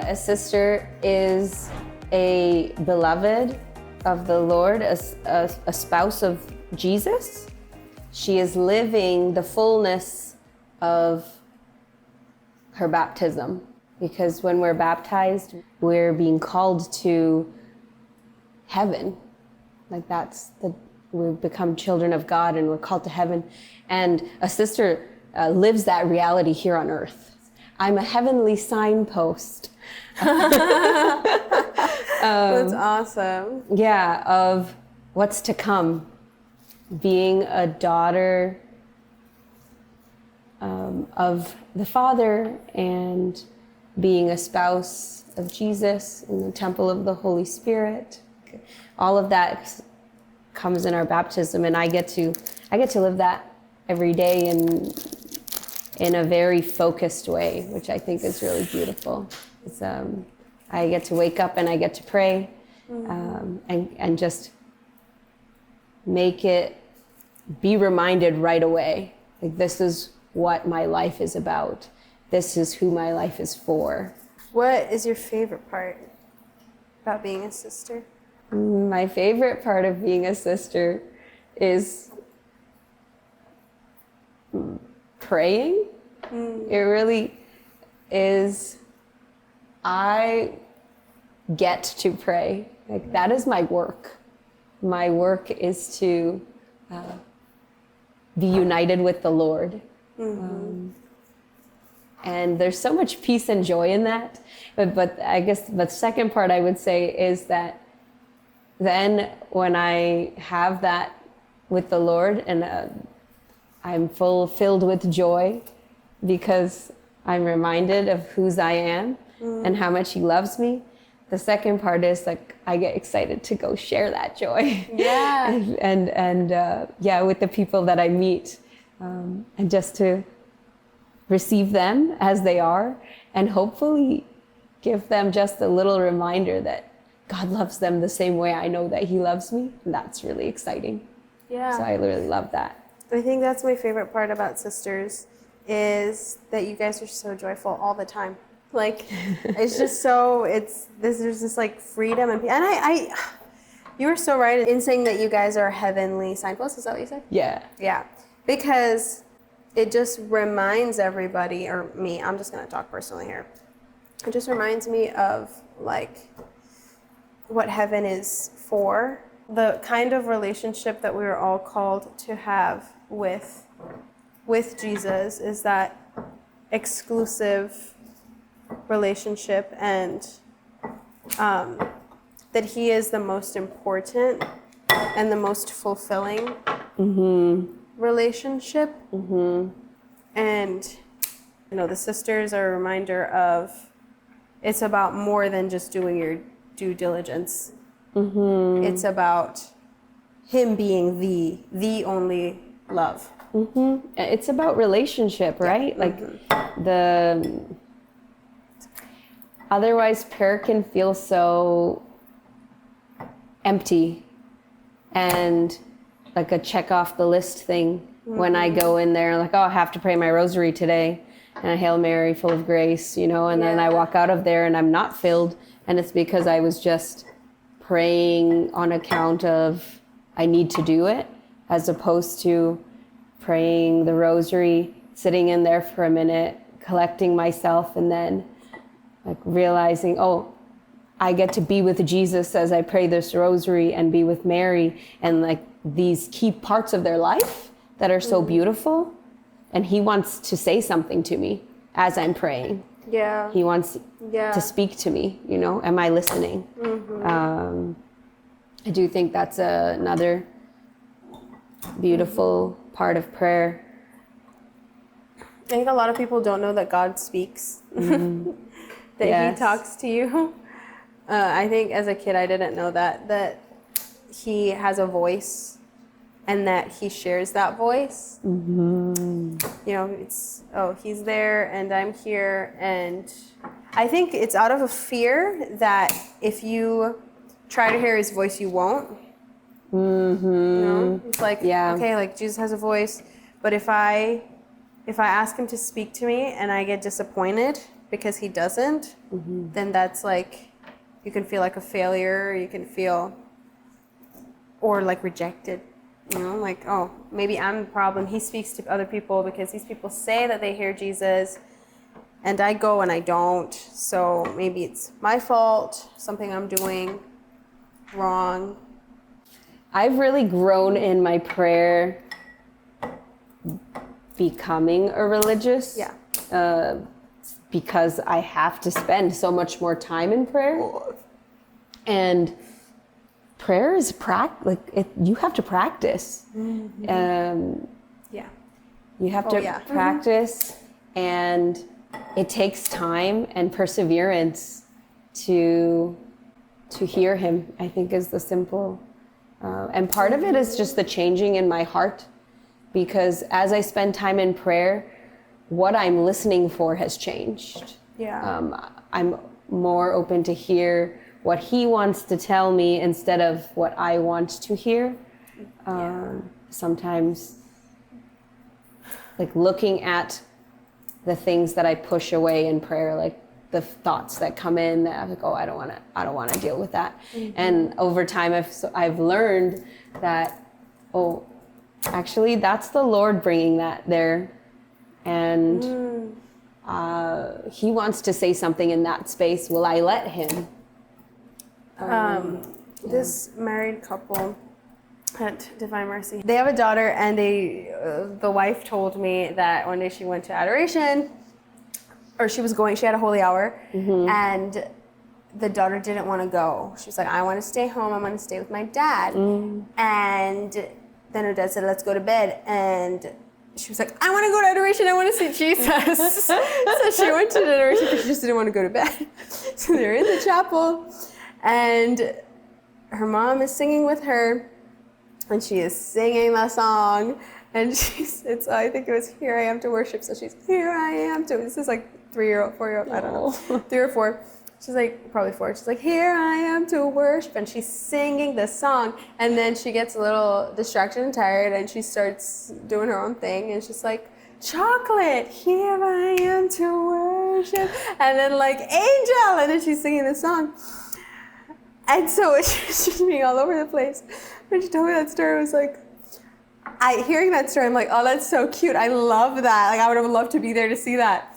A sister is a beloved of the Lord, a spouse of Jesus. She is living the fullness of her baptism, because when we're baptized, we're being called to heaven. Like we become children of God and we're called to heaven. And a sister lives that reality here on earth. I'm a heavenly signpost. That's awesome. Yeah, of what's to come. Being a daughter of the Father and being a spouse of Jesus in the temple of the Holy Spirit. All of that comes in our baptism, and I get to live that every day in a very focused way, which I think is really beautiful. It's, I get to wake up and I get to pray, and just be reminded right away, like, this is what my life is about. This is who my life is for. What is your favorite part about being a sister? My favorite part of being a sister is praying. It really is. I get to pray. Like, that is my work. My work is to be united with the Lord. And there's so much peace and joy in that. But I guess the second part I would say is that then when I have that with the Lord, and I'm filled with joy because I'm reminded of whose I am and how much He loves me. The second part is, like, I get excited to go share that joy. Yeah. and with the people that I meet, and just to receive them as they are, and hopefully give them just a little reminder that God loves them the same way I know that He loves me. And that's really exciting. Yeah. So I really love that. I think that's my favorite part about sisters, is that you guys are so joyful all the time. Like, it's just there's this like freedom and I you were so right in saying that you guys are heavenly signposts. Is that what you said? Yeah. Yeah. Because it just reminds everybody, or me, I'm just gonna talk personally here. It just reminds me of, like, what heaven is for. The kind of relationship that we are all called to have with Jesus is that exclusive relationship, and that He is the most important and the most fulfilling relationship. And the sisters are a reminder of, it's about more than just doing your due diligence. It's about Him being the only love. It's about relationship, right? Like, otherwise prayer can feel so empty and like a check off the list thing. When I go in there, like, oh, I have to pray my rosary today, and a Hail Mary full of grace, and then I walk out of there and I'm not filled, and it's because I was just praying on account of I need to do it, as opposed to praying the rosary, sitting in there for a minute, collecting myself, and then like realizing, oh, I get to be with Jesus as I pray this rosary, and be with Mary, and like these key parts of their life that are so beautiful. And He wants to say something to me as I'm praying. Yeah. He wants to speak to me, am I listening? I do think that's another beautiful part of prayer. I think a lot of people don't know that God speaks, that Yes. he talks to you. I think as a kid, I didn't know that he has a voice and that he shares that voice. You know, it's, oh, he's there and I'm here. And I think it's out of a fear that if you try to hear his voice, you won't. You know, it's like, okay, like Jesus has a voice, but if I ask him to speak to me and I get disappointed because he doesn't, then that's like, you can feel like a failure, you can feel, or like rejected, you know, like, oh, maybe I'm the problem. He speaks to other people because these people say that they hear Jesus and I go and I don't. So maybe it's my fault, something I'm doing wrong. I've really grown in my prayer becoming a religious. Because I have to spend so much more time in prayer. And prayer is you have to practice. You have to practice, and it takes time and perseverance to hear him, I think, is the simple. And part of it is just the changing in my heart, because as I spend time in prayer, what I'm listening for has changed. I'm more open to hear what he wants to tell me instead of what I want to hear. Sometimes, like looking at the things that I push away in prayer, like the thoughts that come in that I'm like, oh, I don't want to deal with that. And over time, I've learned that, oh, actually, that's the Lord bringing that there. And he wants to say something in that space. Will I let him? This married couple at Divine Mercy, they have a daughter, and the wife told me that one day she went to adoration, or she had a holy hour, and the daughter didn't want to go. She was like, I want to stay home. I want to stay with my dad. And then her dad said, let's go to bed. And she was like, I want to go to adoration. I want to see Jesus. So she went to adoration because she just didn't want to go to bed. So they're in the chapel, and her mom is singing with her, and she is singing the song. And I think it was Here I Am to Worship. So she's Here I Am to, this is like 3-year-old, 4-year-old, I don't know, 3 or 4. She's like, probably 4. She's like, here I am to worship. And she's singing the song. And then she gets a little distracted and tired, and she starts doing her own thing. And she's like, chocolate, here I am to worship. And then like, angel. And then she's singing the song. And so she's being all over the place. When she told me that story, I was like, hearing that story, I'm like, oh, that's so cute. I love that. Like, I would have loved to be there to see that.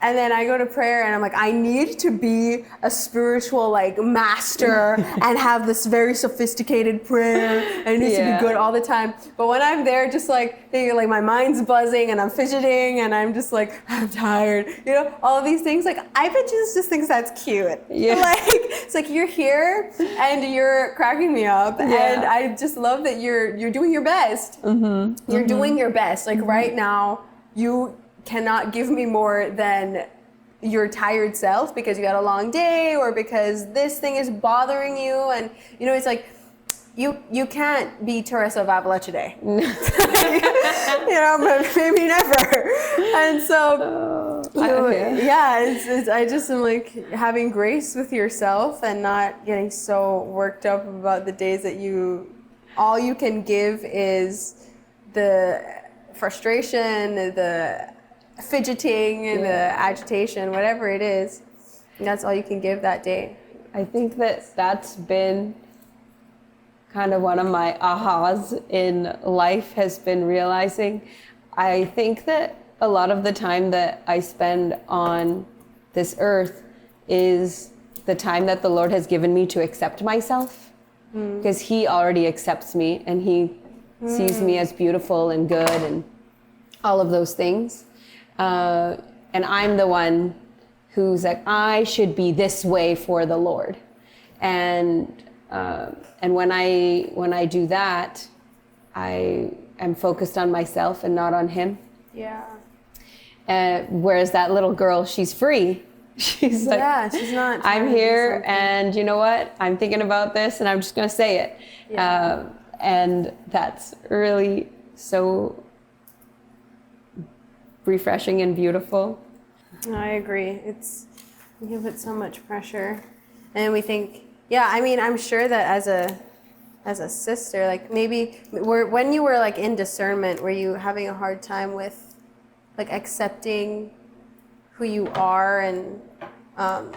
And then I go to prayer and I'm like, I need to be a spiritual like master and have this very sophisticated prayer. And it needs to be good all the time. But when I'm there, just like thinking, like my mind's buzzing and I'm fidgeting and I'm just like, I'm tired. You know, all of these things. Like, I bet Jesus just thinks that's cute. Yeah. Like, it's like, you're here and you're cracking me up. Yeah. And I just love that you're doing your best. You're doing your best. Like right now, you cannot give me more than your tired self because you had a long day or because this thing is bothering you. And, you know, it's like, you can't be Teresa of Avila today. You know, but maybe never. And so, I just am like having grace with yourself and not getting so worked up about the days that all you can give is the frustration, the fidgeting and the agitation, whatever it is. And that's all you can give that day. I think that's been kind of one of my ahas in life, has been realizing. I think that a lot of the time that I spend on this earth is the time that the Lord has given me to accept myself, because he already accepts me and he sees me as beautiful and good and all of those things. And I'm the one who's like, I should be this way for the Lord. And when I do that, I am focused on myself and not on him. Yeah. Whereas that little girl, she's free. She's like, Yeah, she's not trying I'm to do here, something. and you know what? I'm thinking about this, and I'm just going to say it. Yeah. And that's really so refreshing and beautiful. No, I agree. We give it so much pressure, and we think, yeah. I mean, I'm sure that as a sister, like maybe when you were like in discernment, were you having a hard time with like accepting who you are and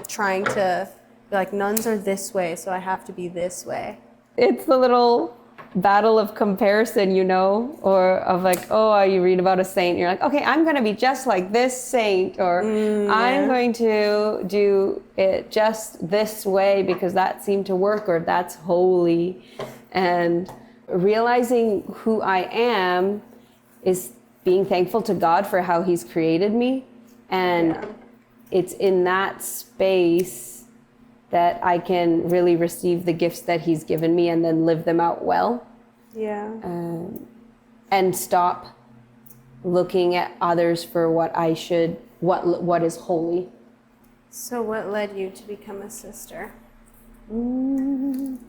trying to be like, nuns are this way, so I have to be this way? It's the little battle of comparison, you know, or of like, oh, you read about a saint, you're like, okay, I'm going to be just like this saint, or I'm going to do it just this way because that seemed to work, or that's holy. And realizing who I am is being thankful to God for how he's created me. And it's in that space that I can really receive the gifts that he's given me and then live them out well. Yeah. And stop looking at others for what I should, what is holy. So what led you to become a sister? When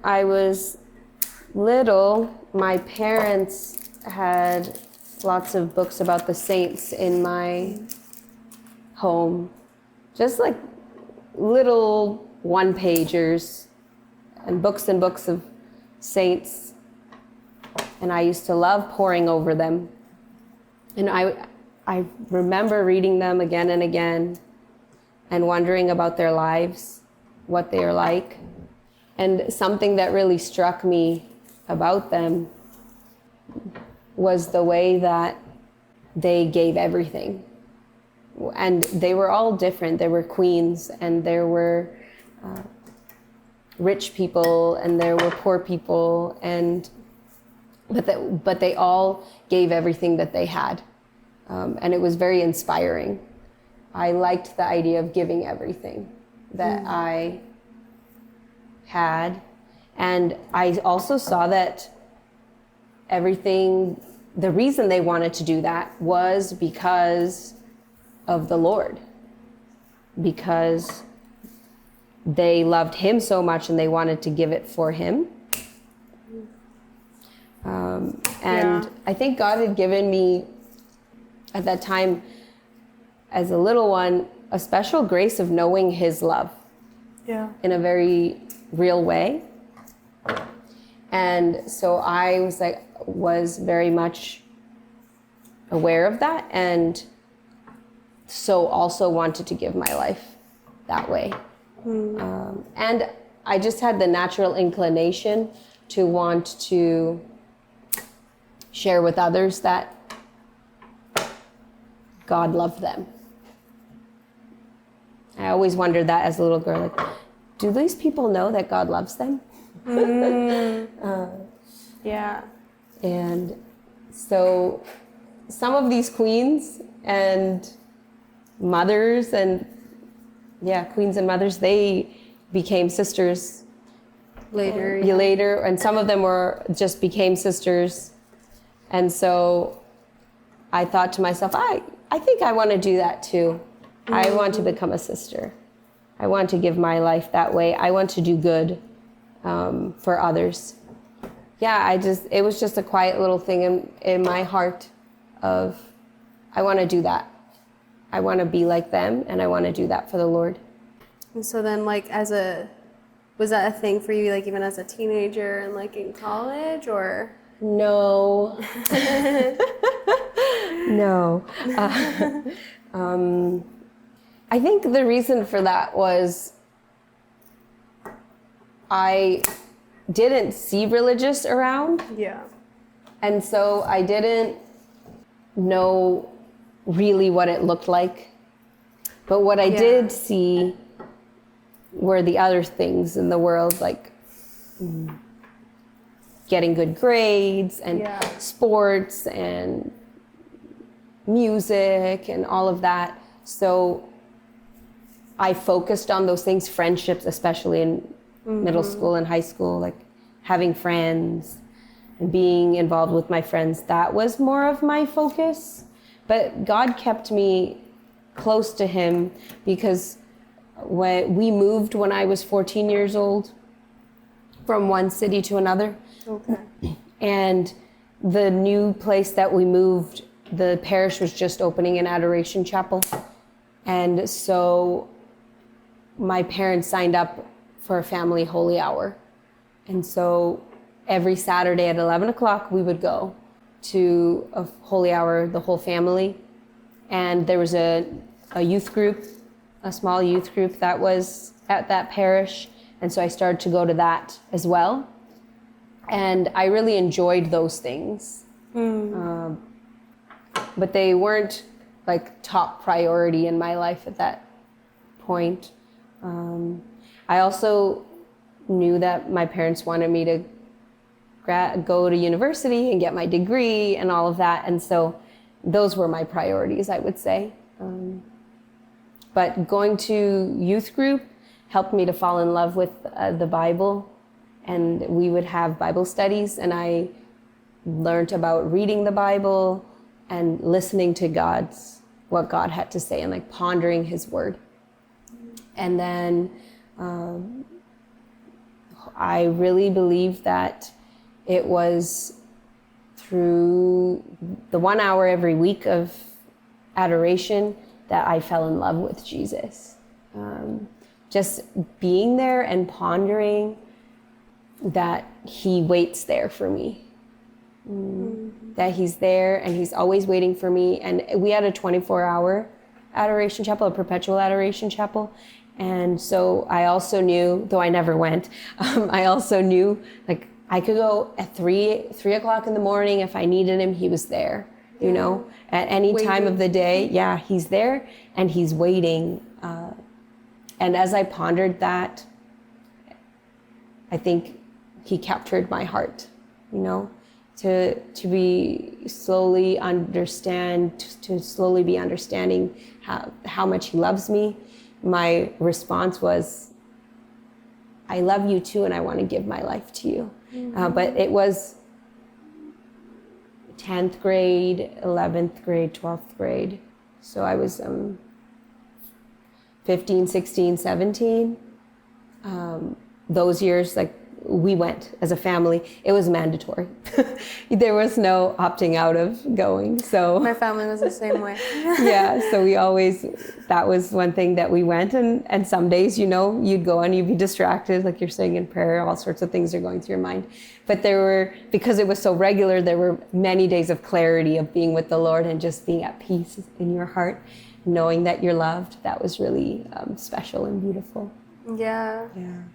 I was little, my parents had lots of books about the saints in my home. Just like little one-pagers and books of saints. And I used to love poring over them. And I remember reading them again and again and wondering about their lives, what they are like. And something that really struck me about them was the way that they gave everything. And they were all different. There were queens, and there were rich people, and there were poor people, but they all gave everything that they had, and it was very inspiring. I liked the idea of giving everything that I had, and I also saw that the reason they wanted to do that was because of the Lord, because they loved him so much and they wanted to give it for him. I think God had given me at that time as a little one a special grace of knowing his love in a very real way. And so I was very much aware of that, and so also wanted to give my life that way. And I just had the natural inclination to want to share with others that God loved them. I always wondered that as a little girl, like, do these people know that God loves them? Yeah. And so some of these queens and mothers and queens and mothers, they became sisters later, and some of them just became sisters. And so I thought to myself, I think I want to do that too. I want to become a sister. I want to give my life that way. I want to do good for others. It was just a quiet little thing in my heart of, I want to do that. I want to be like them, and I want to do that for the Lord. And so then, like, was that a thing for you, like, even as a teenager and, like, in college, or? No. No. I think the reason for that was I didn't see religious around. Yeah. And so I didn't know really what it looked like. But what I did see were the other things in the world, like getting good grades and sports and music and all of that. So I focused on those things, friendships, especially in middle school and high school, like having friends and being involved with my friends. That was more of my focus. But God kept me close to him because when we moved when I was 14 years old from one city to another. Okay. And the new place that we moved, the parish was just opening an adoration chapel. And so my parents signed up for a family holy hour. And so every Saturday at 11 o'clock, we would go to a holy hour, the whole family. And there was a youth group, a small youth group that was at that parish. And so I started to go to that as well. And I really enjoyed those things. But they weren't like top priority in my life at that point. I also knew that my parents wanted me to go to university and get my degree and all of that. And so those were my priorities, I would say. But going to youth group helped me to fall in love with the Bible. And we would have Bible studies, and I learned about reading the Bible and listening to what God had to say, and like pondering his word. And then I really believe that it was through the 1 hour every week of adoration that I fell in love with Jesus. Just being there and pondering that he waits there for me. That he's there and he's always waiting for me. And we had a 24-hour adoration chapel, a perpetual adoration chapel. And so I also knew, though I never went, I also knew like I could go at 3 o'clock in the morning. If I needed him, he was there, you know, at any time of the day. Yeah, he's there and he's waiting. And as I pondered that, I think he captured my heart, you know, to be slowly slowly be understanding how much he loves me. My response was, I love you too, and I want to give my life to you. But it was 10th grade, 11th grade, 12th grade. So I was 15, 16, 17. Those years, like, we went as a family. It was mandatory. There was no opting out of going. So my family was the same way. Yeah, so that was one thing that we went, and some days, you know, you'd go and you'd be distracted, like you're saying in prayer, all sorts of things are going through your mind. But because it was so regular, there were many days of clarity of being with the Lord and just being at peace in your heart, knowing that you're loved. That was really special and beautiful. Yeah.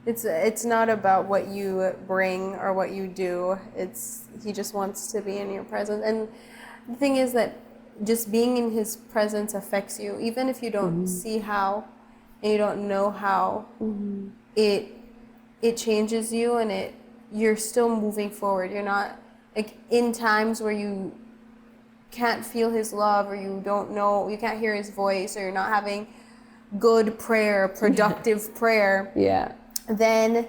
It's not about what you bring or what you do. He just wants to be in your presence. And the thing is that just being in his presence affects you, even if you don't see how and you don't know how. It changes you, and you're still moving forward. You're not like in times where you can't feel his love, or you don't know, you can't hear his voice, or you're not having good prayer, productive prayer, then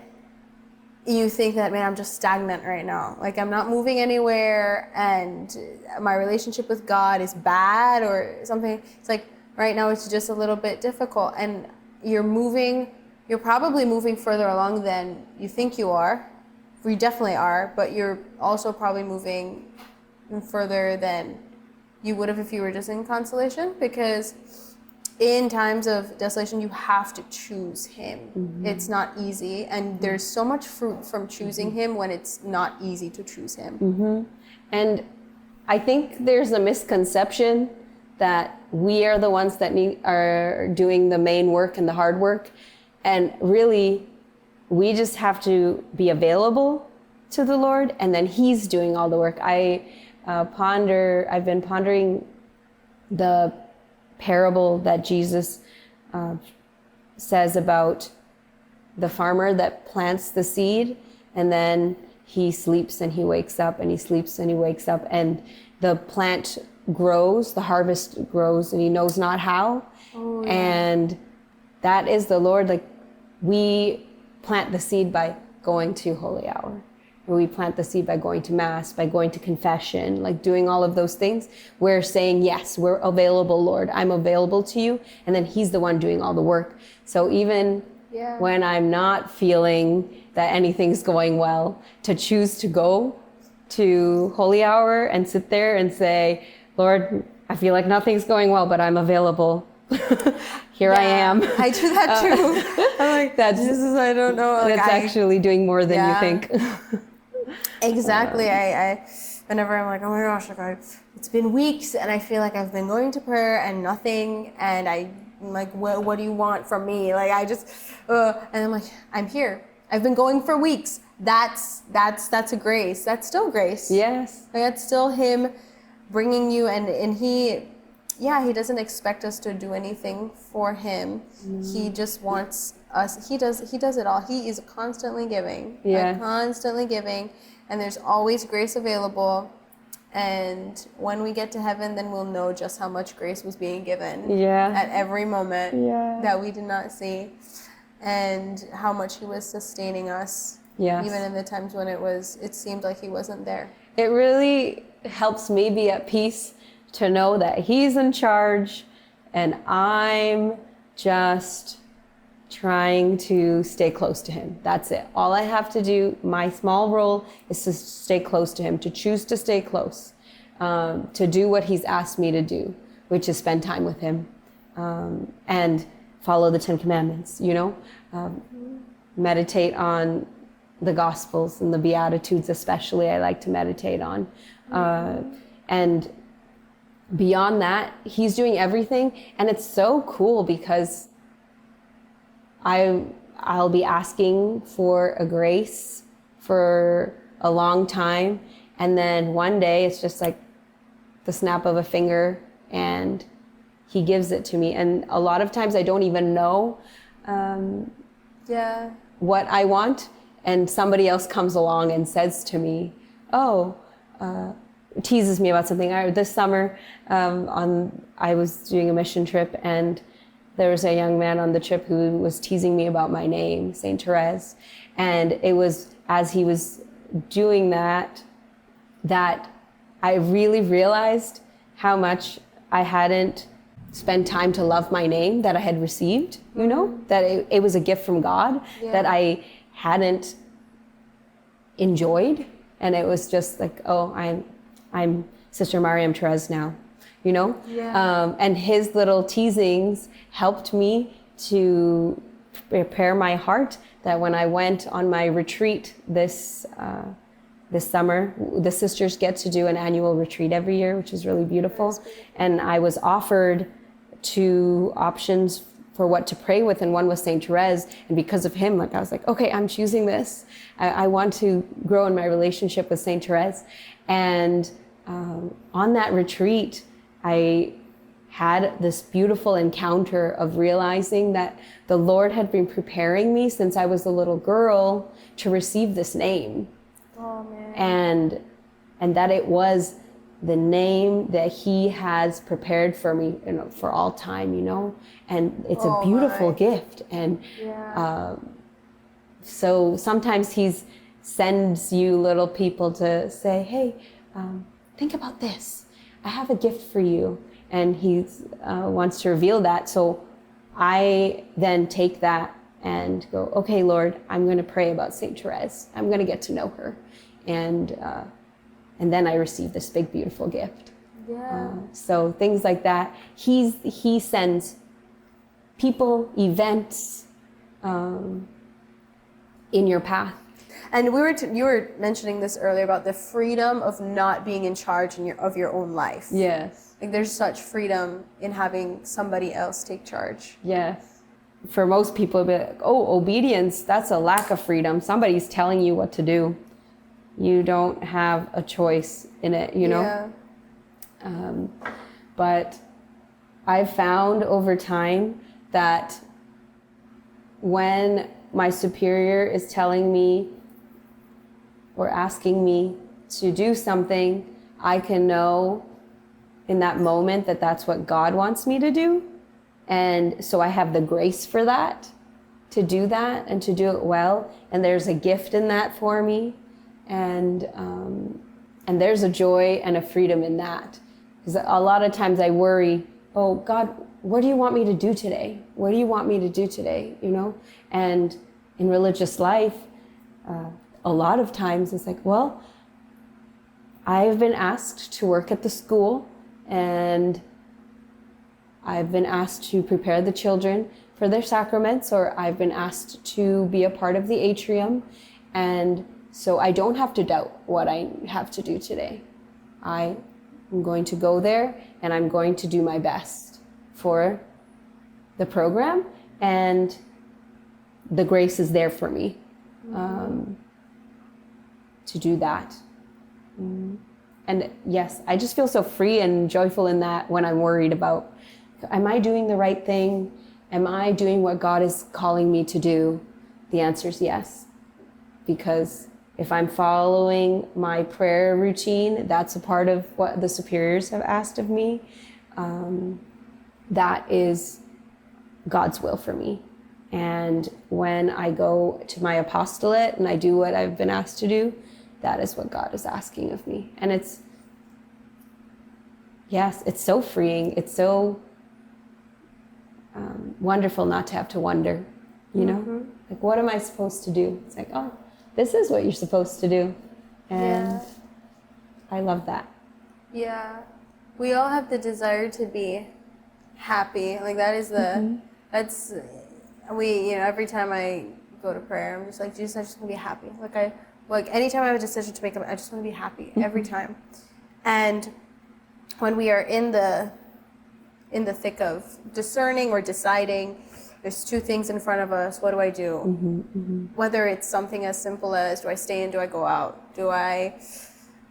you think that, man, I'm just stagnant right now. Like, I'm not moving anywhere, and my relationship with God is bad or something. It's like, right now it's just a little bit difficult, and you're probably moving further along than you think you are. We definitely are, but you're also probably moving further than you would have if you were just in consolation, because in times of desolation, you have to choose him. It's not easy, and there's so much fruit from choosing him when it's not easy to choose him. And I think there's a misconception that we are the ones that are doing the main work and the hard work, and really, we just have to be available to the Lord, and then he's doing all the work. I've been pondering the parable that Jesus says about the farmer that plants the seed, and then he sleeps and he wakes up, and he sleeps and he wakes up, and the plant grows, the harvest grows, and he knows not how. And that is the Lord. Like, we plant the seed by going to holy hour we plant the seed by going to mass, by going to confession, like doing all of those things. We're saying, yes, we're available, Lord. I'm available to you. And then he's the one doing all the work. So even when I'm not feeling that anything's going well, to choose to go to Holy Hour and sit there and say, Lord, I feel like nothing's going well, but I'm available. Here I am. I do that too. I'm like, I don't know. Like, that's actually doing more than you think. Exactly. I whenever I'm like, oh my gosh, like it's been weeks and I feel like I've been going to prayer and nothing, and I'm like, what do you want from me? Like I just, and I'm like, I'm here. I've been going for weeks. That's a grace. That's still grace. Yes. Like, that's still him bringing you, and he doesn't expect us to do anything for him. He just wants us. He does it all. He is constantly giving. Yeah. Like, constantly giving, and there's always grace available. And when we get to heaven, then we'll know just how much grace was being given at every moment that we did not see, and how much he was sustaining us, even in the times when it seemed like he wasn't there. It really helps me be at peace to know that he's in charge and I'm just trying to stay close to him. That's it. All I have to do, my small role, is to stay close to him, to choose to stay close, to do what he's asked me to do, which is spend time with him, and follow the 10 Commandments, meditate on the Gospels and the Beatitudes especially, I like to meditate on. And beyond that, he's doing everything. And it's so cool because I'll be asking for a grace for a long time. And then one day it's just like the snap of a finger and he gives it to me. And a lot of times I don't even know what I want. And somebody else comes along and says to me, teases me about something. This summer, I was doing a mission trip, and there was a young man on the trip who was teasing me about my name, Saint Therese. And it was as he was doing that I really realized how much I hadn't spent time to love my name that I had received, that it was a gift from God that I hadn't enjoyed. And it was just like, I'm Sister Maryam Therese now, and his little teasings helped me to prepare my heart that when I went on my retreat this summer, the sisters get to do an annual retreat every year, which is really beautiful. And I was offered 2 options for what to pray with, and one was Saint Therese. And because of him, I was like, okay, I'm choosing this. I want to grow in my relationship with Saint Therese. And on that retreat, I had this beautiful encounter of realizing that the Lord had been preparing me since I was a little girl to receive this name. Oh, man. And that it was the name that he has prepared for me, for all time, and it's a beautiful gift. And so sometimes he sends you little people to say, hey, think about this. I have a gift for you. And he wants to reveal that. So I then take that and go, okay, Lord, I'm going to pray about Saint Therese. I'm going to get to know her. And then I receive this big, beautiful gift. So things like that. He sends people, events in your path. And you were mentioning this earlier about the freedom of not being in charge of your own life. Yes. Like there's such freedom in having somebody else take charge. Yes. For most people, it'd be like, obedience, that's a lack of freedom. Somebody's telling you what to do. You don't have a choice in it, Yeah. But I've found over time that when my superior is telling me or asking me to do something, I can know in that moment that that's what God wants me to do. And so I have the grace for that, to do that and to do it well. And there's a gift in that for me. and there's a joy and a freedom in that. Because a lot of times I worry, oh God, what do you want me to do today? What do you want me to do today? You know, and in religious life, a lot of times it's like, well, I've been asked to work at the school, and I've been asked to prepare the children for their sacraments, or I've been asked to be a part of the atrium. And so I don't have to doubt what I have to do today. I am going to go there and I'm going to do my best for the program, and the grace is there for me to do that. And yes, I just feel so free and joyful in that when I'm worried about, am I doing the right thing? Am I doing what God is calling me to do? The answer is yes. Because if I'm following my prayer routine, that's a part of what the superiors have asked of me. That is God's will for me. And when I go to my apostolate and I do what I've been asked to do, that is what God is asking of me. And it's so freeing. It's so wonderful not to have to wonder, you know? Like, what am I supposed to do? It's like, oh, this is what you're supposed to do. And I love that. Yeah. We all have the desire to be happy. Like, that is every time I go to prayer, I'm just like, Jesus, I just want to be happy. Like anytime I have a decision to make, I just want to be happy every time. And when we are in the thick of discerning or deciding, there's two things in front of us. What do I do? Whether it's something as simple as, do I stay in? Do I go out? Do I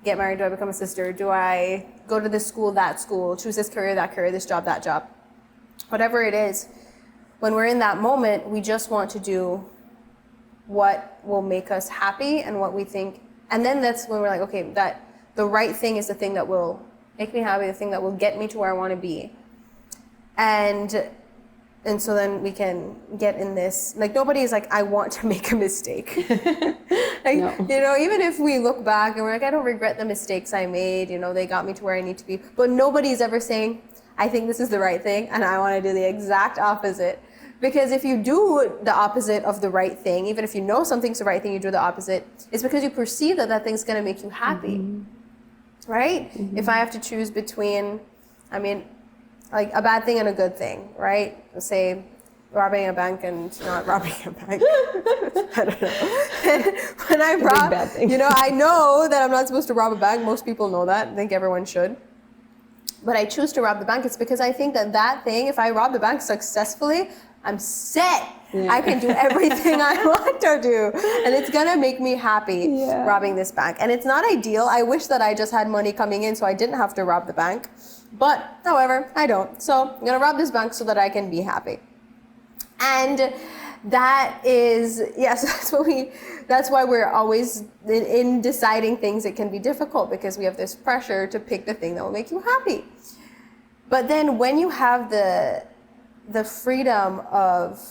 get married? Do I become a sister? Do I go to this school, that school, choose this career, that career, this job, that job? Whatever it is, when we're in that moment, we just want to do what will make us happy and what we think. And then that's when we're like, okay, that the right thing is the thing that will make me happy, the thing that will get me to where I want to be. And so then we can get in this, like, nobody is like, I want to make a mistake. Like, No. You know, even if we look back and we're like, I don't regret the mistakes I made, you know, they got me to where I need to be. But nobody's ever saying, I think this is the right thing and I want to do the exact opposite. Because if you do the opposite of the right thing, even if you know something's the right thing, you do the opposite, it's because you perceive that thing's going to make you happy. Right? If I have to choose between, like a bad thing and a good thing, right? Say robbing a bank and not robbing a bank. I don't know. When I rob, you know, I know that I'm not supposed to rob a bank. Most people know that. I think everyone should. But I choose to rob the bank. It's because I think that thing, if I rob the bank successfully, I'm set. Yeah. I can do everything I want to do. And it's going to make me happy robbing this bank. And it's not ideal. I wish that I just had money coming in so I didn't have to rob the bank. But, however, I don't. So I'm going to rob this bank so that I can be happy. And that is, yes, that's why we're always in deciding things. It can be difficult because we have this pressure to pick the thing that will make you happy. But then when you have the freedom of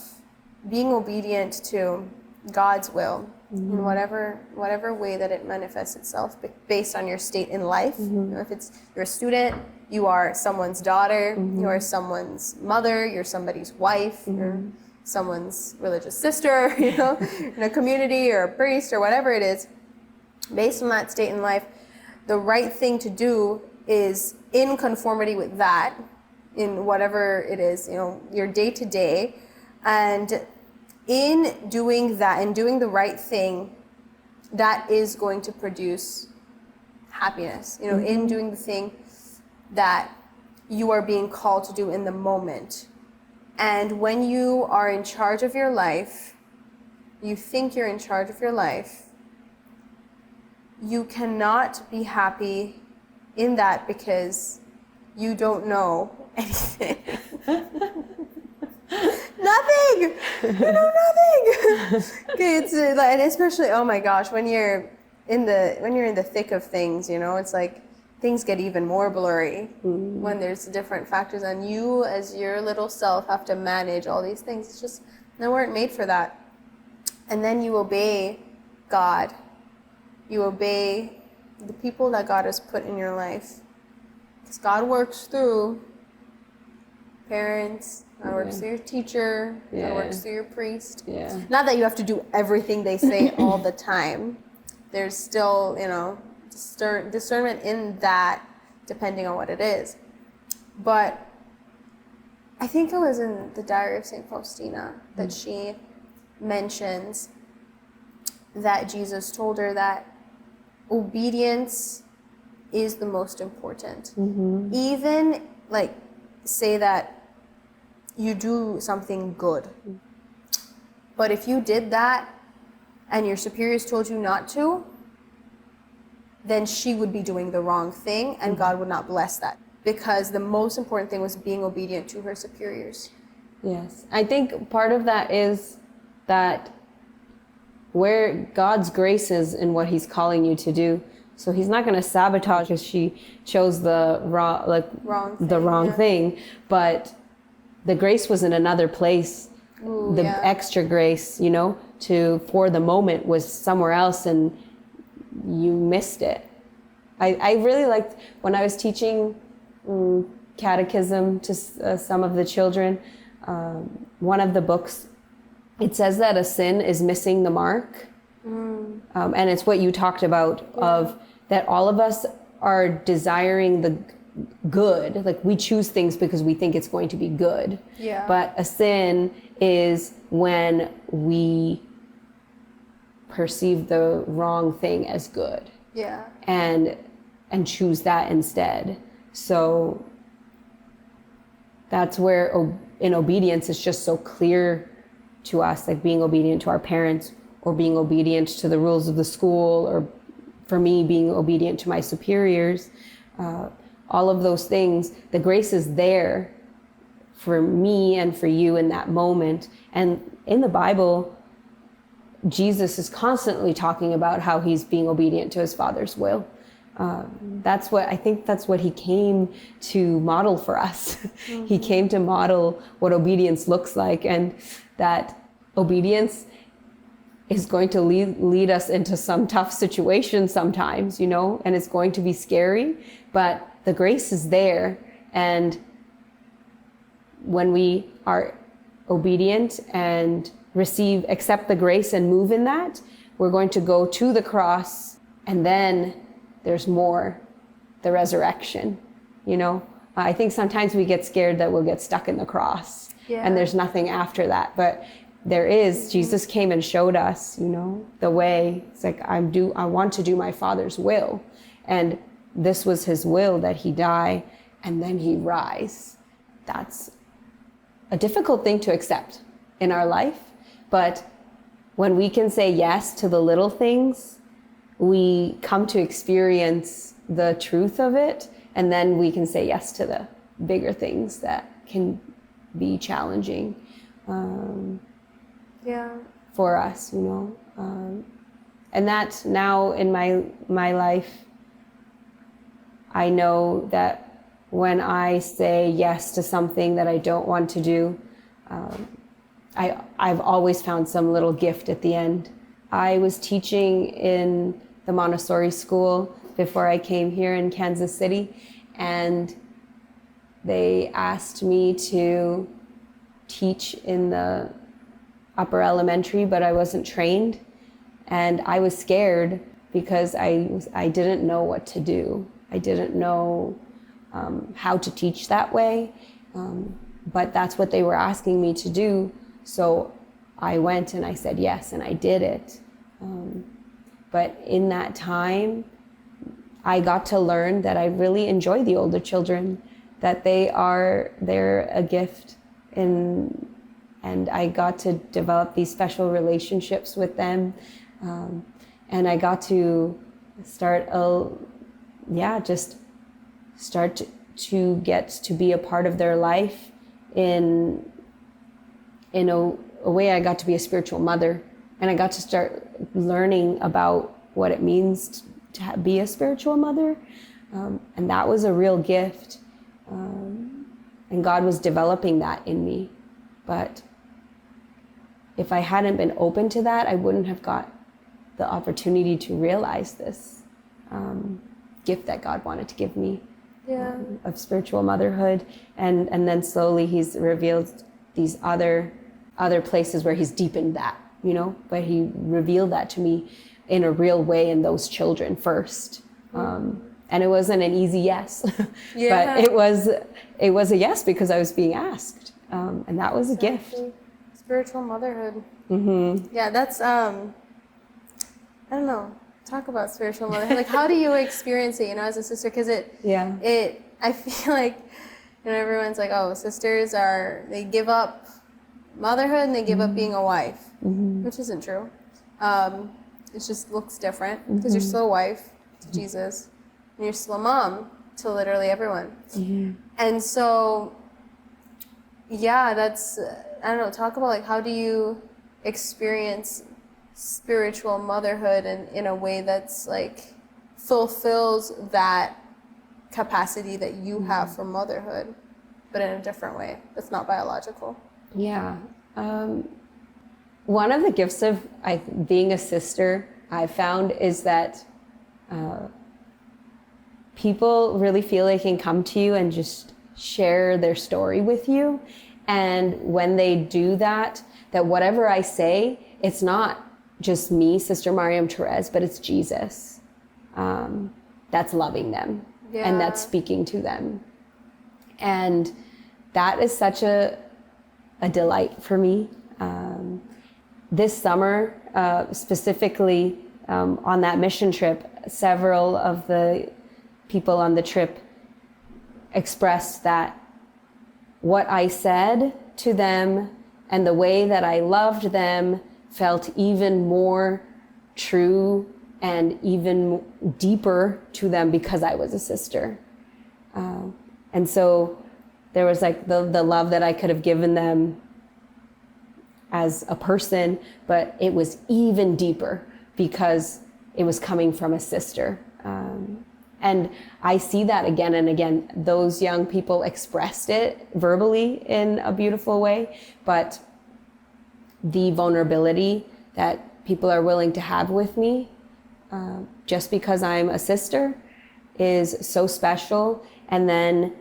being obedient to God's will in whatever way that it manifests itself based on your state in life. You know, if you're a student, you are someone's daughter, you are someone's mother, you're somebody's wife, you're someone's religious sister, you know, in a community or a priest or whatever it is. Based on that state in life, the right thing to do is in conformity with that, in whatever it is, you know, your day to day. And in doing that and doing the right thing, that is going to produce happiness. You know, in doing the thing that you are being called to do in the moment. And when you are in charge of your life, you think you're in charge of your life, you cannot be happy in that because you don't know anything. Nothing. You know nothing. Okay, it's and especially, oh my gosh, when you're in the thick of things, you know, it's like things get even more blurry when there's different factors, and you as your little self have to manage all these things. It's just, they weren't made for that. And then you obey God you obey the people that God has put in your life. Because God works through parents, God works through your teacher, God works through your priest. Yeah. Not that you have to do everything they say all the time. There's still, discernment in that, depending on what it is. But I think it was in the Diary of St. Faustina that she mentions that Jesus told her that obedience is the most important. Even, say that you do something good. But if you did that and your superiors told you not to, then she would be doing the wrong thing and God would not bless that. Because the most important thing was being obedient to her superiors. Yes. I think part of that is that where God's grace is in what he's calling you to do. So he's not going to sabotage because she chose the wrong thing. But the grace was in another place. Extra grace, for the moment was somewhere else and you missed it. I really liked when I was teaching catechism to some of the children. One of the books, it says that a sin is missing the mark. And it's what you talked about of that all of us are desiring the good. Like we choose things because we think it's going to be good. Yeah. But a sin is when we perceive the wrong thing as good. Yeah. And choose that instead. So that's where in obedience it's just so clear to us, like being obedient to our parents or being obedient to the rules of the school, or for me being obedient to my superiors, all of those things, the grace is there for me and for you in that moment. And in the Bible, Jesus is constantly talking about how he's being obedient to his Father's will. That's what he came to model for us. He came to model what obedience looks like, and that obedience is going to lead us into some tough situations sometimes, and it's going to be scary, but the grace is there. And when we are obedient and accept the grace and move in that, we're going to go to the cross, and then there's more, the resurrection, I think sometimes we get scared that we'll get stuck in the cross and there's nothing after that. But there is, Jesus came and showed us, the way. It's like, I want to do my Father's will. And this was his will, that he die and then he rise. That's a difficult thing to accept in our life. But when we can say yes to the little things, we come to experience the truth of it, and then we can say yes to the bigger things that can be challenging for us, and that now in my life, I know that when I say yes to something that I don't want to do, I've always found some little gift at the end. I was teaching in the Montessori school before I came here in Kansas City, and they asked me to teach in the upper elementary, but I wasn't trained, and I was scared because I didn't know what to do. I didn't know how to teach that way, but that's what they were asking me to do. So I went and I said yes, and I did it. But in that time, I got to learn that I really enjoy the older children, that they're a gift, and I got to develop these special relationships with them, and I got to start to get to be a part of their life in a way. I got to be a spiritual mother, and I got to start learning about what it means to be a spiritual mother, and that was a real gift, and God was developing that in me. But if I hadn't been open to that, I wouldn't have got the opportunity to realize this gift that God wanted to give me of spiritual motherhood. And then slowly he's revealed these other places where he's deepened that, but he revealed that to me in a real way in those children first. And it wasn't an easy yes, but it was a yes because I was being asked. And that was a gift. Spiritual motherhood. Yeah, that's, I don't know, talk about spiritual motherhood. Like, how do you experience it, as a sister? Because I feel like, everyone's like, oh, sisters they give up motherhood and they give up being a wife, which isn't true. It just looks different because you're still a wife to Jesus and you're still a mom to literally everyone. And so, that's, I don't know, talk about like, how do you experience spiritual motherhood in a way that's like fulfills that capacity that you have for motherhood, but in a different way that's not biological. One of the gifts of being a sister I found is that people really feel they can come to you and just share their story with you. And when they do that whatever I say, it's not just me, Sister Maryam Therese, but it's Jesus that's loving them and that's speaking to them. And that is such a delight for me. This summer, specifically on that mission trip, several of the people on the trip expressed that what I said to them and the way that I loved them felt even more true and even deeper to them because I was a sister. And so there was like the love that I could have given them as a person, but it was even deeper because it was coming from a sister. And I see that again and again. Those young people expressed it verbally in a beautiful way, but the vulnerability that people are willing to have with me, just because I'm a sister, is so special. And then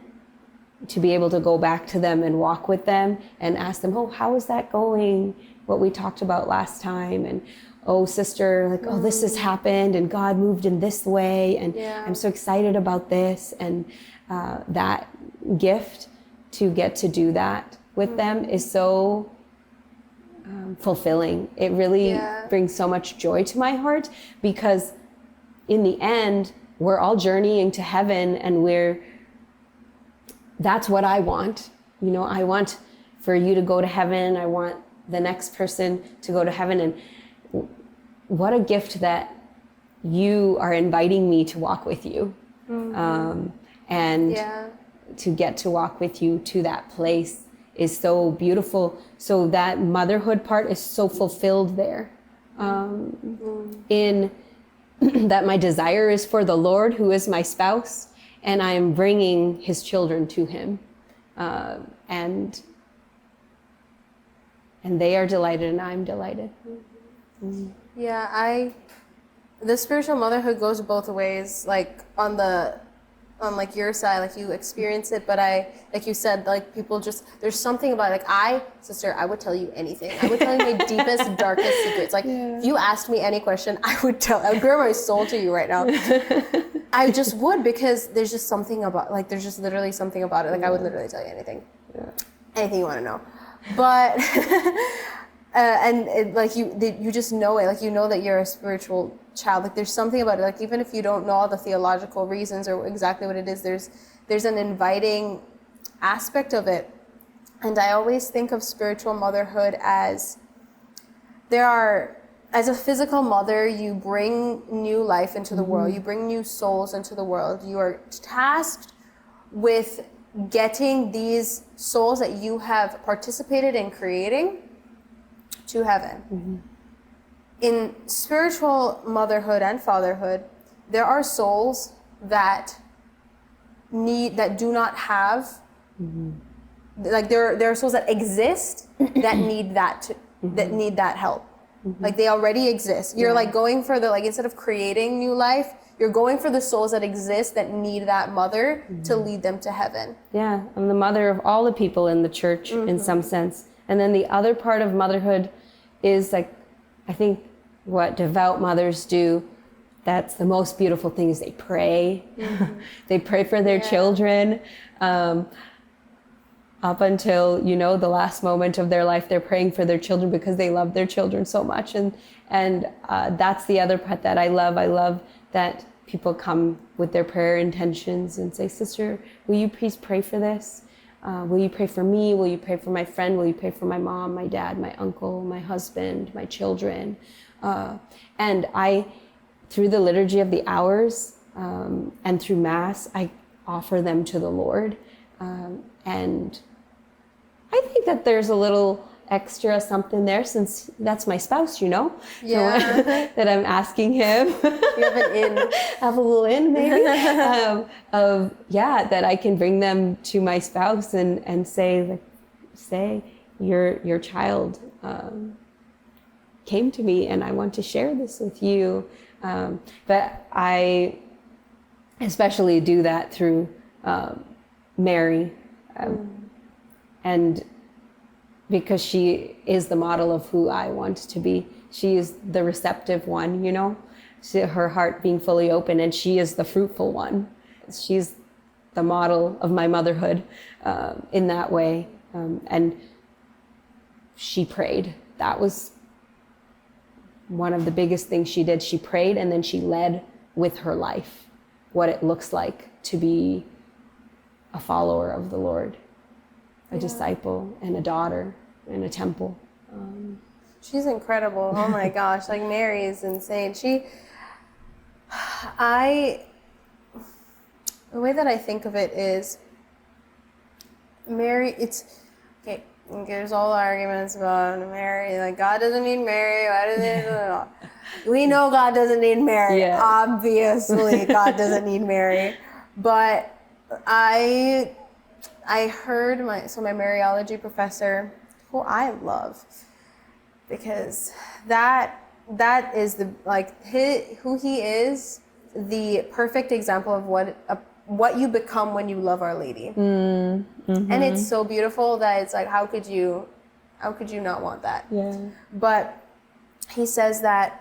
to be able to go back to them and walk with them and ask them, oh, how is that going? What we talked about last time. And, oh, sister, like, oh, this has happened and God moved in this way. And I'm so excited about this. And that gift to get to do that with them is so fulfilling. It really brings so much joy to my heart because in the end, we're all journeying to heaven and that's what I want. I want for you to go to heaven. I want the next person to go to heaven. And what a gift that you are inviting me to walk with you. And to get to walk with you to that place is so beautiful. So that motherhood part is so fulfilled there. In that my desire is for the Lord, who is my spouse, and I am bringing his children to him. And they are delighted and I'm delighted. Yeah, the spiritual motherhood goes both ways, like on like your side, like you experience it, but like you said, like people just, there's something about it. Like sister, I would tell you anything. I would tell you my deepest, darkest secrets. Like if you asked me any question, I would bare my soul to you right now. I just would, because there's just something about, like, there's just literally something about it. Like I would literally tell you anything, anything you want to know. But, like you just know it, like you know that you're a spiritual child. Like there's something about it, like even if you don't know all the theological reasons or exactly what it is, there's an inviting aspect of it. And I always think of spiritual motherhood as as a physical mother, you bring new life into the world, you bring new souls into the world. You are tasked with getting these souls that you have participated in creating to heaven. In spiritual motherhood and fatherhood, there are souls that do not have, like there are souls that exist that need that that need that help. Like they already exist. You're like going for the, like, instead of creating new life, you're going for the souls that exist that need that mother to lead them to heaven. Yeah, I'm the mother of all the people in the church in some sense. And then the other part of motherhood is like, I think what devout mothers do, that's the most beautiful thing, is they pray. They pray for their children. Up until, you know, the last moment of their life, they're praying for their children because they love their children so much. And that's the other part that I love. I love that people come with their prayer intentions and say, sister, will you please pray for this? Will you pray for me? Will you pray for my friend? Will you pray for my mom, my dad, my uncle, my husband, my children? And I, through the liturgy of the hours and through Mass, I offer them to the Lord. And I think that there's a little extra something there, since that's my spouse, you know? Yeah. That I'm asking him. You have an in. Have a little in, maybe. That I can bring them to my spouse and say, your child came to me and I want to share this with you. But I especially do that through Mary. And because she is the model of who I want to be. She is the receptive one, you know, her heart being fully open, and she is the fruitful one. She's the model of my motherhood in that way. And she prayed. That was one of the biggest things she did. She prayed, and then she led with her life what it looks like to be a follower of the Lord. A disciple and a daughter in a temple. She's incredible. Oh my gosh, like Mary is insane. The way that I think of it is, Mary, it's, okay, there's all arguments about Mary, like God doesn't need Mary, why does he, we know God doesn't need Mary, obviously God doesn't need Mary, but I heard my Mariology professor, who I love, because that is who he is, the perfect example of what you become when you love Our Lady. And it's so beautiful that it's like, how could you not want that? Yeah. But he says that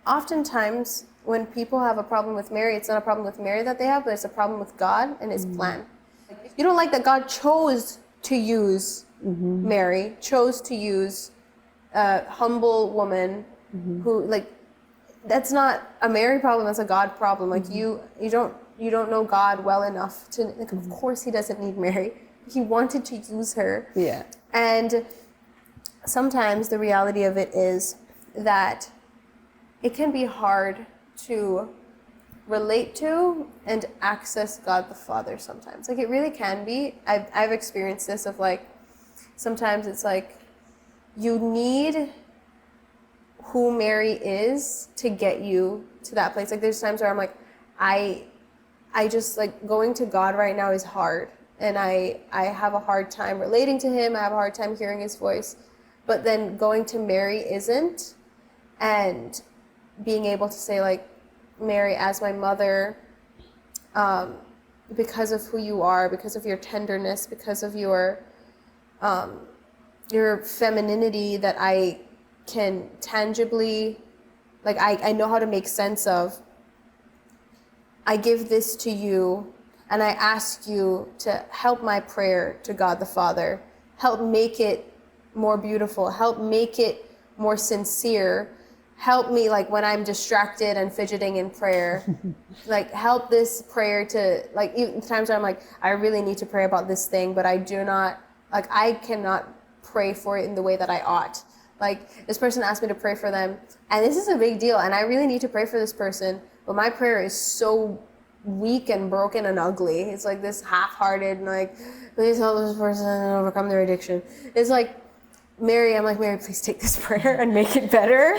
oftentimes when people have a problem with Mary, it's not a problem with Mary that they have, but it's a problem with God and his plan. You don't like that God chose to use Mary, chose to use a humble woman who, like, that's not a Mary problem, that's a God problem. Like, you don't know God well enough to, like, of course he doesn't need Mary. He wanted to use her. Yeah. And sometimes the reality of it is that it can be hard to relate to and access God the Father sometimes. Like, it really can be. I've experienced this of, like, sometimes it's like you need who Mary is to get you to that place. Like, there's times where I'm like, I just, like, going to God right now is hard, and I have a hard time relating to him. I have a hard time hearing his voice. But then going to Mary isn't, and being able to say, like, Mary, as my mother, because of who you are, because of your tenderness, because of your femininity that I can tangibly, like, I know how to make sense of. I give this to you, and I ask you to help my prayer to God the Father. Help make it more beautiful. Help make it more sincere. Help me, like, when I'm distracted and fidgeting in prayer, like, help this prayer to, like, even times where I'm like, I really need to pray about this thing, but I do not, like, I cannot pray for it in the way that I ought. Like, this person asked me to pray for them, and this is a big deal, and I really need to pray for this person, but my prayer is so weak and broken and ugly. It's like this half-hearted, and like, please help this person overcome their addiction. It's like, Mary, I'm like, Mary, please take this prayer and make it better.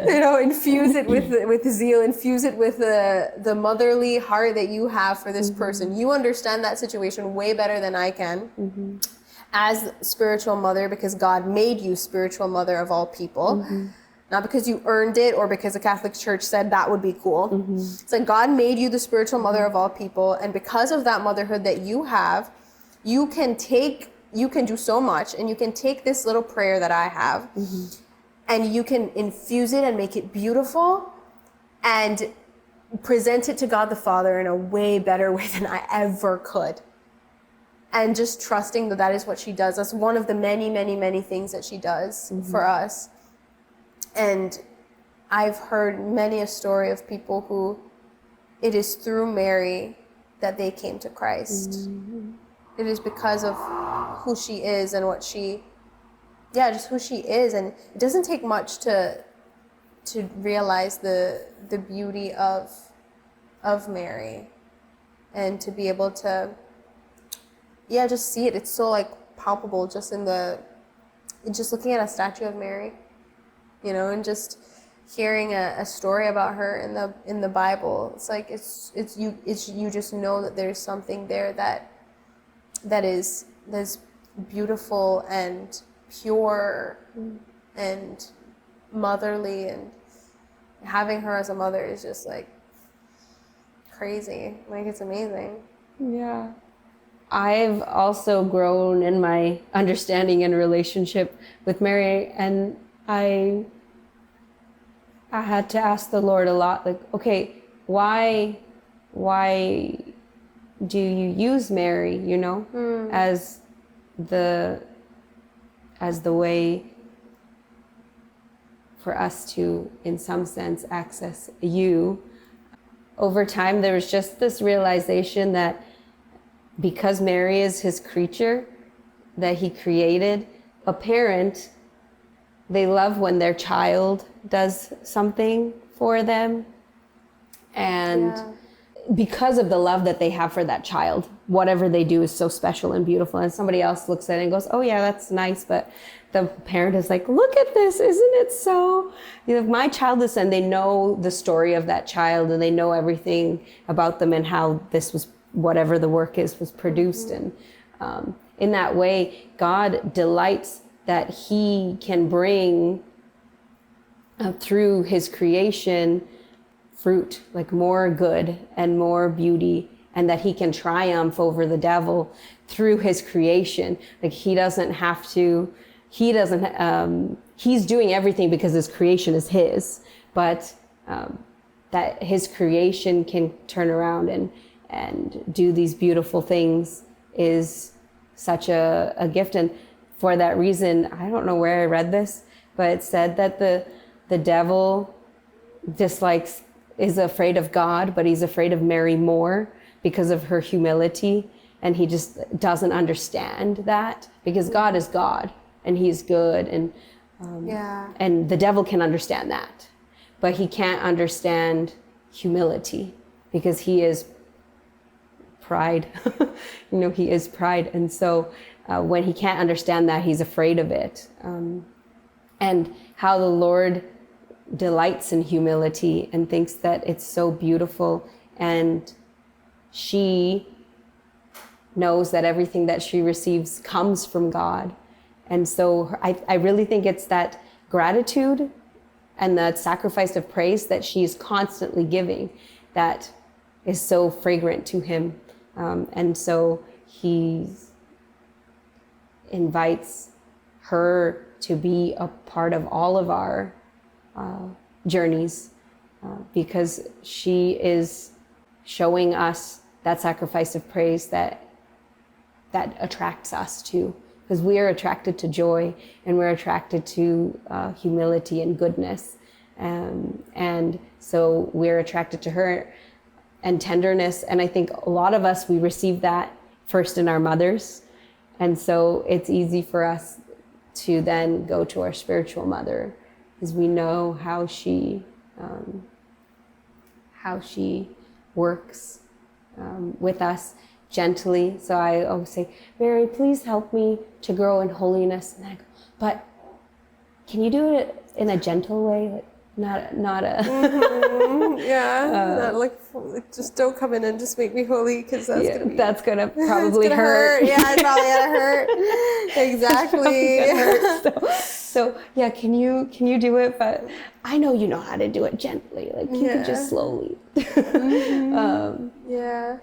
You know, infuse it with zeal, infuse it with the motherly heart that you have for this person. You understand that situation way better than I can as spiritual mother, because God made you spiritual mother of all people. not because you earned it or because the Catholic Church said that would be cool. It's like God made you the spiritual mother of all people, and because of that motherhood that you have, you can do so much, and you can take this little prayer that I have, and you can infuse it and make it beautiful and present it to God the Father in a way better way than I ever could. And just trusting that that is what she does. That's one of the many, many, many things that she does for us. And I've heard many a story of people who it is through Mary that they came to Christ. It is because of who she is and just who she is. And it doesn't take much to realize the beauty of Mary, and to be able to just see it. It's so like palpable just looking at a statue of Mary, and just hearing a story about her in the Bible. It's like you just know that there's something there that is beautiful and pure and motherly, and having her as a mother is just like crazy. Like, it's amazing. Yeah. I've also grown in my understanding and relationship with Mary, and I had to ask the Lord a lot, like, okay, why do you use Mary, as the way for us to, in some sense, access you? Over time, there was just this realization that because Mary is his creature that he created, a parent, they love when their child does something for them. And because of the love that they have for that child, whatever they do is so special and beautiful. And somebody else looks at it and goes, oh yeah, that's nice. But the parent is like, look at this, isn't it so? My child is, and they know the story of that child, and they know everything about them and how this was, whatever the work is, was produced. And in that way, God delights that he can bring through his creation fruit, like more good and more beauty, and that he can triumph over the devil through his creation. Like, he doesn't have to, he's doing everything because his creation is his, but that his creation can turn around and do these beautiful things is such a gift. And for that reason, I don't know where I read this, but it said that the devil is afraid of God, but he's afraid of Mary more because of her humility. And he just doesn't understand that, because God is God and he's good. And and the devil can understand that, but he can't understand humility because he is pride. He is pride. And so when he can't understand that, he's afraid of it. And how the Lord delights in humility and thinks that it's so beautiful, and she knows that everything that she receives comes from God. And so I really think it's that gratitude and that sacrifice of praise that she's constantly giving that is so fragrant to him. And so he invites her to be a part of all of our journeys, because she is showing us that sacrifice of praise that attracts us to, because we are attracted to joy, and we're attracted to humility and goodness, and so we're attracted to her, and tenderness. And I think a lot of us, we receive that first in our mothers, and so it's easy for us to then go to our spiritual mother, because we know how she works with us gently. So I always say, Mary, please help me to grow in holiness. And I go, but can you do it in a gentle way? not a Not like just don't come in and just make me holy, because that's yeah, gonna be that's gonna probably gonna hurt. Yeah, it's probably gonna hurt. Exactly. So yeah, can you do it? But I know you know how to do it gently. Like you could just slowly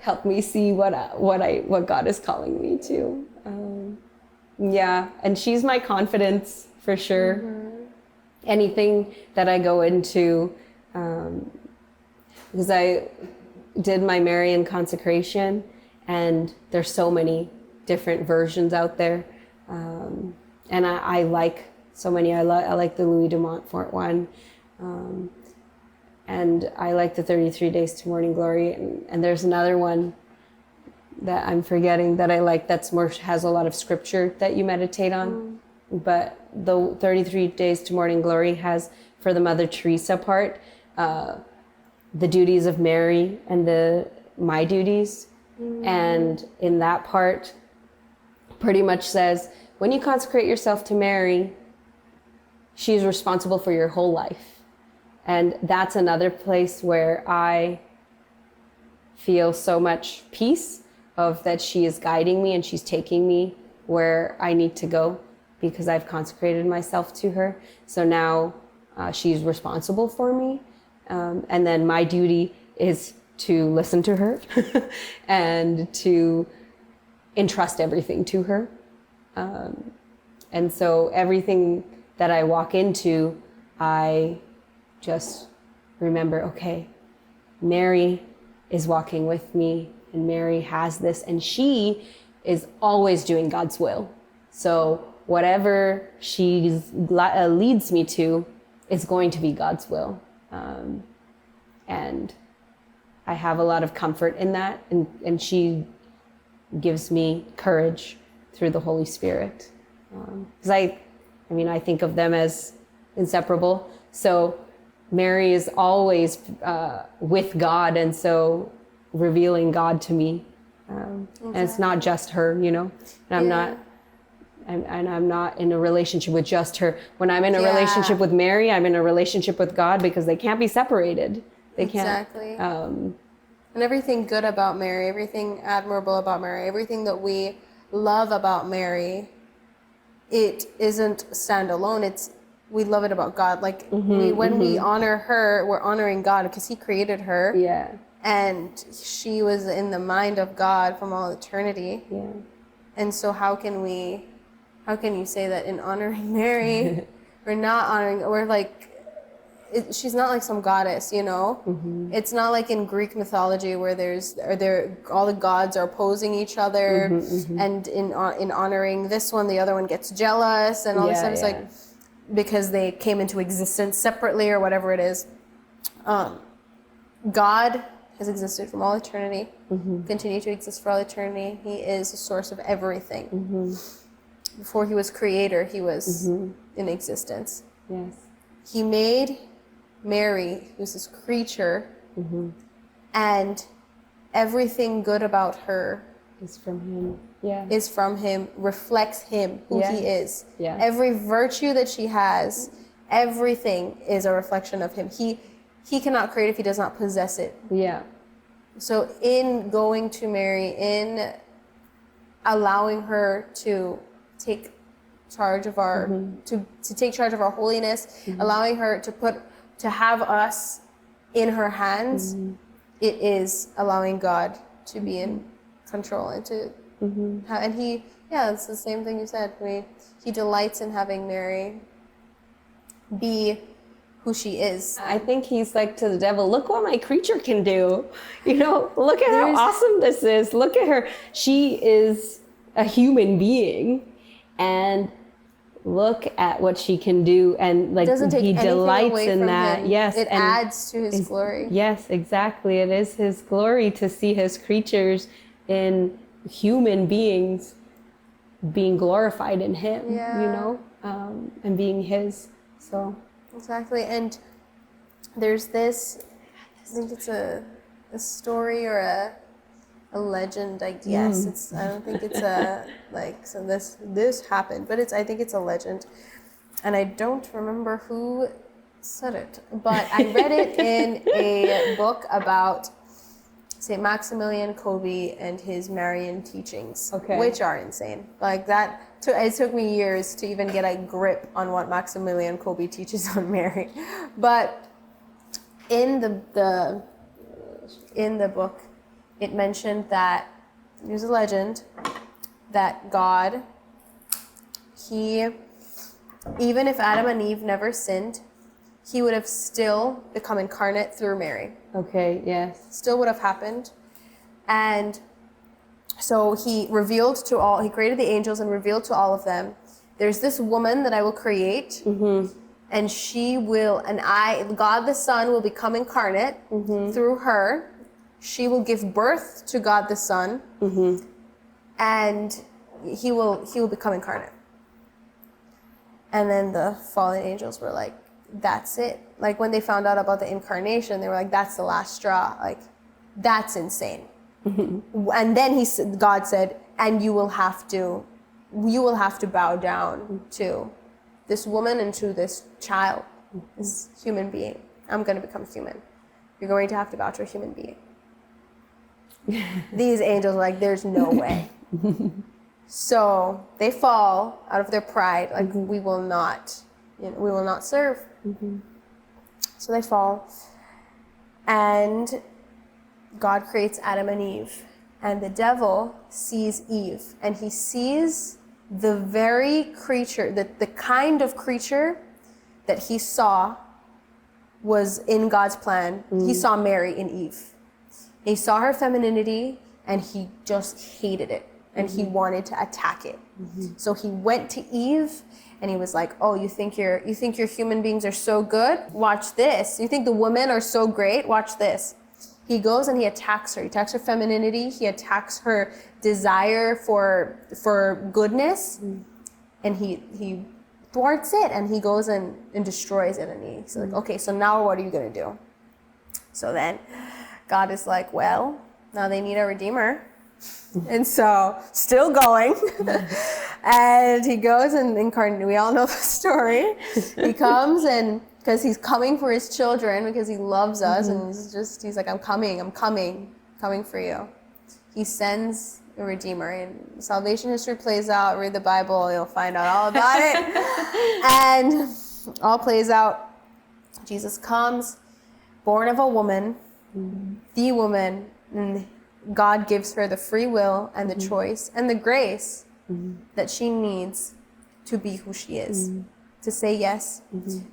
help me see what God is calling me to. And she's my confidence for sure. Anything that I go into, because I did my Marian consecration, and there's so many different versions out there, and I like so many. I like the Louis de Montfort one, and I like the 33 Days to Morning Glory, and there's another one that I'm forgetting that I like that's more has a lot of scripture that you meditate on. But the 33 Days to Morning Glory has, for the Mother Teresa part, the duties of Mary and my duties. And in that part, pretty much says, when you consecrate yourself to Mary, she's responsible for your whole life. And that's another place where I feel so much peace of that she is guiding me and she's taking me where I need to go, because I've consecrated myself to her. So now she's responsible for me. And then my duty is to listen to her and to entrust everything to her. And so everything that I walk into, I just remember, okay, Mary is walking with me, and Mary has this, and she is always doing God's will. So whatever she leads me to is going to be God's will. And I have a lot of comfort in that, and she gives me courage through the Holy Spirit. Because I think of them as inseparable. So Mary is always with God, and so revealing God to me. And it's not just her, and I'm not in a relationship with just her. When I'm in a relationship with Mary, I'm in a relationship with God, because they can't be separated. They can't. Exactly. And everything good about Mary, everything admirable about Mary, everything that we love about Mary, it isn't standalone. We love it about God. Like when we honor her, we're honoring God, because He created her. Yeah. And she was in the mind of God from all eternity. Yeah. And so how can you say that in honoring Mary, we're like, she's not like some goddess, It's not like in Greek mythology where all the gods are opposing each other, and in honoring this one, the other one gets jealous and all this stuff. It's like, because they came into existence separately or whatever it is. God has existed from all eternity, continue to exist for all eternity. He is the source of everything. Before He was creator, He was in existence. Yes. He made Mary, who's this creature, and everything good about her is from Him. Yeah. Is from Him, reflects Him, who He is. Yeah. Every virtue that she has, everything is a reflection of Him. He cannot create if He does not possess it. Yeah. So in going to Mary, in allowing her to take charge of our to take charge of our holiness, allowing her to have us in her hands, it is allowing God to be in control and to and He, it's the same thing you said. He delights in having Mary be who she is. I think He's like to the devil, look what my creature can do. Look at how awesome this is. Look at her. She is a human being, and look at what she can do. And like, He delights in that. Him. Yes. It adds to His glory. Yes, exactly. It is His glory to see His creatures in human beings being glorified in Him, and being His. So. Exactly. And there's this, I think it's a story or a legend, I guess. I don't think it's so this happened, but I think it's a legend. And I don't remember who said it, but I read it in a book about St. Maximilian Kolbe and his Marian teachings, which are insane. Like that, it took me years to even get a grip on what Maximilian Kolbe teaches on Mary. But in the book, it mentioned that there's a legend that God, even if Adam and Eve never sinned, he would have still become incarnate through Mary. Okay, yes. Still would have happened. And so he created the angels and revealed to all of them, there's this woman that I will create, and God the Son will become incarnate through her. She will give birth to God the Son, and he will become incarnate. And then the fallen angels were like, that's it. Like when they found out about the incarnation, they were like, that's the last straw. Like, that's insane. And then God said, and you will have to bow down to this woman and to this child, this human being. I'm going to become human. You're going to have to bow to a human being. These angels were like, there's no way. So they fall out of their pride, like we will not serve. So they fall, and God creates Adam and Eve, and the devil sees Eve, and he sees the very creature, the kind of creature that he saw was in God's plan. He saw Mary in Eve. He saw her femininity, and he just hated it, and he wanted to attack it. So he went to Eve, and he was like, oh, you think your human beings are so good? Watch this. You think the women are so great? Watch this. He goes and he attacks her. He attacks her femininity. He attacks her desire for goodness. And he thwarts it, and he goes and destroys it. And he's like, okay, so now what are you going to do? So then God is like, well, now they need a redeemer. And so, still going. And he goes and incarnate. We all know the story. He comes, and because he's coming for his children, because he loves us, and he's like, I'm coming for you. He sends a redeemer, and salvation history plays out. Read the Bible, you'll find out all about it. And all plays out. Jesus comes, born of a woman, the woman, and God gives her the free will and the choice and the grace that she needs to be who she is, to say yes.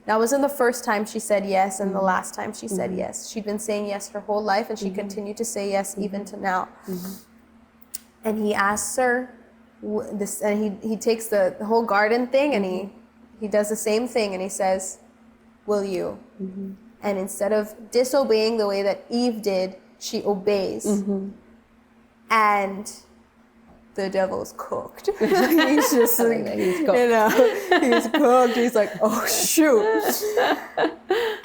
That wasn't the first time she said yes and the last time she said yes. She'd been saying yes her whole life, and she continued to say yes even to now. And he asks her this, and he takes the whole garden thing, and he does the same thing, and he says, will you? And instead of disobeying the way that Eve did, she obeys. And the devil's cooked. He's just like, he's cooked. He's cooked. He's like, oh, shoot.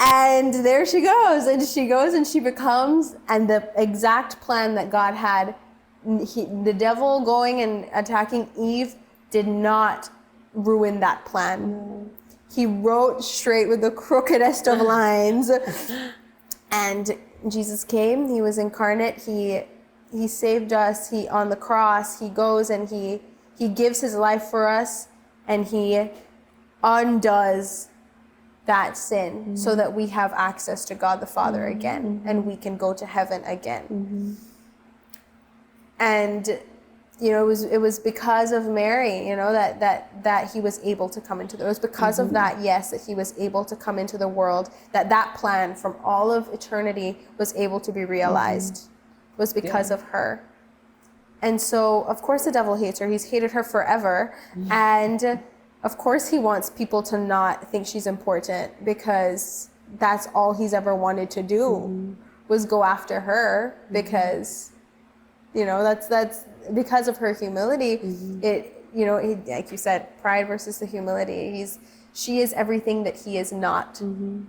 And there she goes. And she becomes, and the exact plan that God had, the devil going and attacking Eve did not ruin that plan. He wrote straight with the crookedest of lines. And Jesus came, he was incarnate, he saved us, he on the cross, he goes and he gives his life for us, and he undoes that sin so that we have access to God the Father again, and we can go to heaven again. And it was because of Mary, that he was able to come into it was because of that, yes, that he was able to come into the world, that plan from all of eternity was able to be realized, was because of her. And so, of course, the devil hates her. He's hated her forever. And of course, he wants people to not think she's important, because that's all he's ever wanted to do was go after her, because that's because of her humility. Like you said, pride versus the humility. She is everything that he is not. And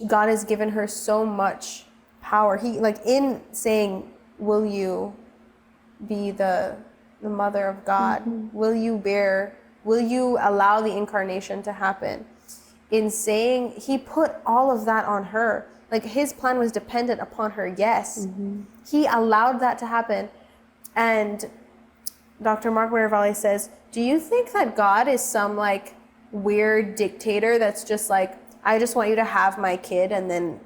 God has given her so much power. He, like, in saying, will you be the mother of God? Will you bear Will you allow the incarnation to happen? In saying, he put all of that on her. Like, his plan was dependent upon her, yes. He allowed that to happen. And Dr. Mark Miravalle says, do you think that God is some like weird dictator that's just like, I just want you to have my kid and then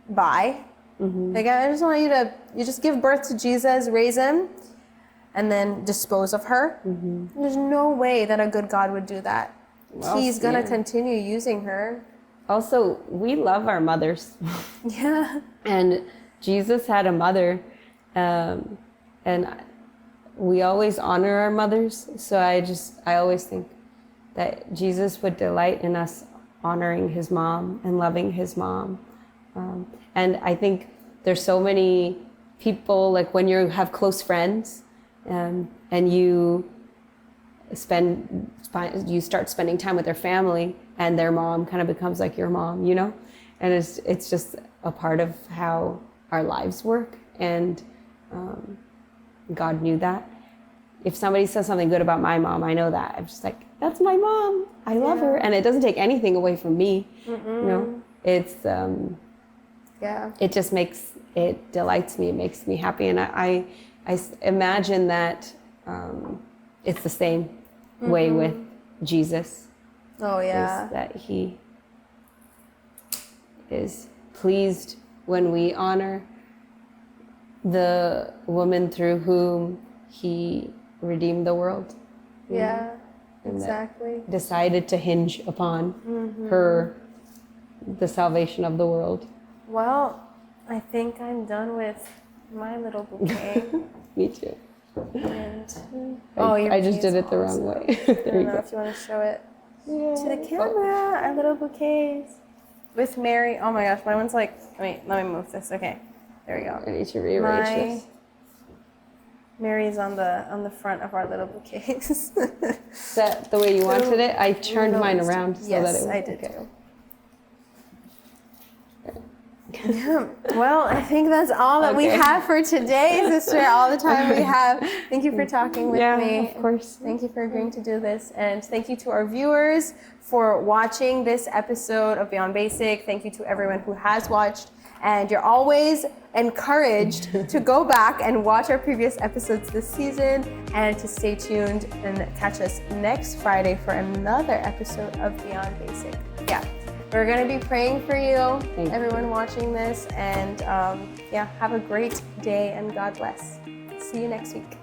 bye? Like, I just want you just give birth to Jesus, raise him, and then dispose of her. There's no way that a good God would do that. Well, He's going to yeah. continue using her. Also, we love our mothers. Yeah. And Jesus had a mother, and we always honor our mothers. So I always think that Jesus would delight in us honoring his mom and loving his mom. And I think there's so many people, like when you have close friends, and you start spending time with their family, and their mom kind of becomes like your mom, you know? And it's just a part of how our lives work. And God knew that. If somebody says something good about my mom, I know that. I'm just like, that's my mom. I love her. And it doesn't take anything away from me. You know, it's, it delights me. It makes me happy. And I imagine that it's the same way with Jesus. Oh, yeah. Is that he is pleased when we honor the woman through whom he redeemed the world. Yeah, And exactly. decided to hinge upon her, the salvation of the world. Well, I think I'm done with my little bouquet. Me too. And, I just did it the wrong way. I There don't you know go. if you want to show it to the camera. Our little bouquets with Mary. Oh my gosh, my one's like. Wait, let me move this. Okay, there we go. I need to rearrange this. Mary's on the front of our little bouquets. Is that the way you wanted it? I turned mine around so yes, that it was I did okay. too. Yeah. Well, I think that's all that we have for today, sister. All the time we have. Thank you for talking with me. Of course. Thank you for agreeing to do this. And thank you to our viewers for watching this episode of Beyond Basic. Thank you to everyone who has watched. And you're always encouraged to go back and watch our previous episodes this season, and to stay tuned and catch us next Friday for another episode of Beyond Basic. Yeah. We're going to be praying for you, everyone watching this. And have a great day, and God bless. See you next week.